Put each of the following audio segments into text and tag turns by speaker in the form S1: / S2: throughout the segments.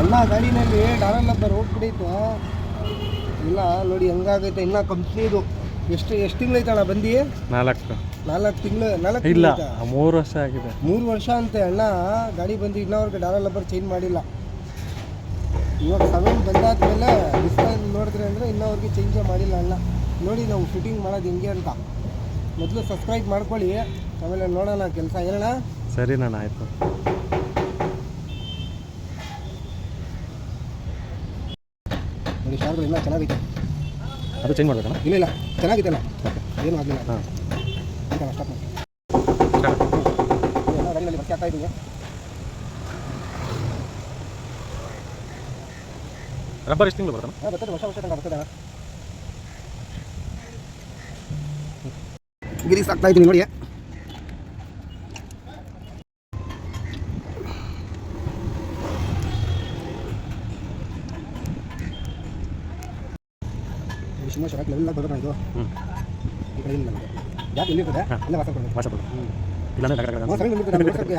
S1: ಎಲ್ಲ ಗಾಡಿನಲ್ಲಿ ಡಾರಲ್ ಲಬ್ಬರ್ ಹೋಗ್ಬಿಡೈತೆ ಇಲ್ಲ ನೋಡಿ ಹೆಂಗಾಗೈತೆ ಇನ್ನೂ ಕಂಪ್ನಿದು ಎಷ್ಟು ತಿಂಗಳೈತಣ್ಣ ಬಂದು 4 ತಿಂಗಳು 4
S2: ಇಲ್ಲ
S1: ತಿಂಗಳು
S2: 3 ವರ್ಷ ಆಗಿದೆ.
S1: 3 ವರ್ಷ ಅಂತೆ ಅಣ್ಣ ಗಾಡಿ ಬಂದು ಇನ್ನೋರ್ಗೆ ಡಾರಲ್ ಲಬ್ಬರ್ ಚೇಂಜ್ ಮಾಡಿಲ್ಲ. ಇವಾಗ 7 ಬಂದಾದ್ಮೇಲೆ ಡಿಸ್ಪ್ಲೇ ನೋಡಿದ್ರೆ ಅಂದರೆ ಇನ್ನೋರ್ಗೆ ಚೇಂಜೇ ಮಾಡಿಲ್ಲ ಅಣ್ಣ. ನೋಡಿ ನಾವು ಶೂಟಿಂಗ್ ಮಾಡೋದು ಹೆಂಗೆ ಅಂತ ಮೊದಲು ಸಬ್ಸ್ಕ್ರೈಬ್ ಮಾಡ್ಕೊಳ್ಳಿ, ಆಮೇಲೆ ನೋಡೋಣ ಕೆಲಸ ಏನಣ್ಣ.
S2: ಸರಿ ನಾನು ಆಯಿತು.
S1: ನೋಡಿ ಶಾರ್ಟ್ ಎಲ್ಲ ಚೆನ್ನಾಗೈತೆ.
S2: ಅದು ಚೇಂಜ್ ಮಾಡ್ಬೇಕಣ್ಣ?
S1: ಇಲ್ಲ ಚೆನ್ನಾಗಿತ್ತಲ್ಲ, ಏನು ಆಗಲಿಲ್ಲ.
S2: ಹಾಂ
S1: ಸ್ಟಾಪ್ ಮಾಡಿ ಎಲ್ಲ ಗಾಡಿನಲ್ಲಿ ಬರ್ಕೆ ಆಗ್ತಾ ಇದ್ದೀವಿ.
S2: ರಬ್ಬರ್ ಎಷ್ಟು ತಿಂಗಳು ಬರ್ತಾನೆ?
S1: ಹಾಂ ಬರ್ತದೆ, ವರ್ಷ ತನಕ ಬರ್ತದೆ. ಗಿರೀಸ್ ಆಗ್ತಾ ಇದ್ದೀನಿ ನೋಡಿ. ಸುಮ್ಮನೆ ಶಾರ್ಟ್ ಲೆವೆಲ್ ಬರೋಣ ಇದು. ಈ ಕಡೆ ಇಲ್ಲ ನಮಗೆ ಯಾಕೆ ಎಲ್ಲಿರ್ತದೆ ಎಲ್ಲ ವಾಸ ಕೊಡೋದು. ಇಲ್ಲ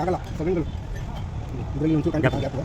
S1: ಆಗಲ್ಲ ಸೆವೆನ್ಗಳು ಇದರಲ್ಲಿ ಒಂಚೂರು ಕಾಣ್ತಾ ಗ್ಯಾಪ್.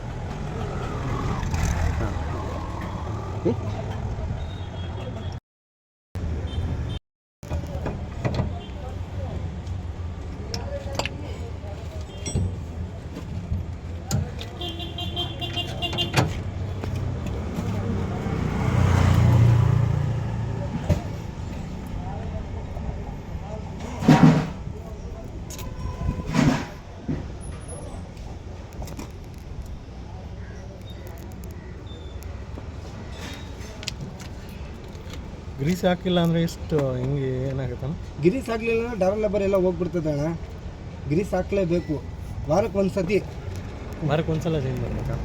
S2: ಗ್ರೀಸ್ ಹಾಕಿಲ್ಲ ಅಂದರೆ ಎಷ್ಟು ಹಿಂಗೆ ಏನಾಗುತ್ತಣ್ಣ?
S1: ಗಿರೀಸ್ ಹಾಕ್ಲಿಲ್ಲ ಡಾರಲ್ ಲಬ್ಬರ್ ಎಲ್ಲ ಹೋಗ್ಬಿಡ್ತದೆ ಅಣ್ಣ. ಗಿರೀಸ್ ಹಾಕ್ಲೇಬೇಕು ವಾರಕ್ಕೆ ಒಂದು ಸತಿ.
S2: ವಾರಕ್ಕೆ ಒಂದ್ಸಲ ಚೇಂಜ್ ಮಾಡಬೇಕಾ?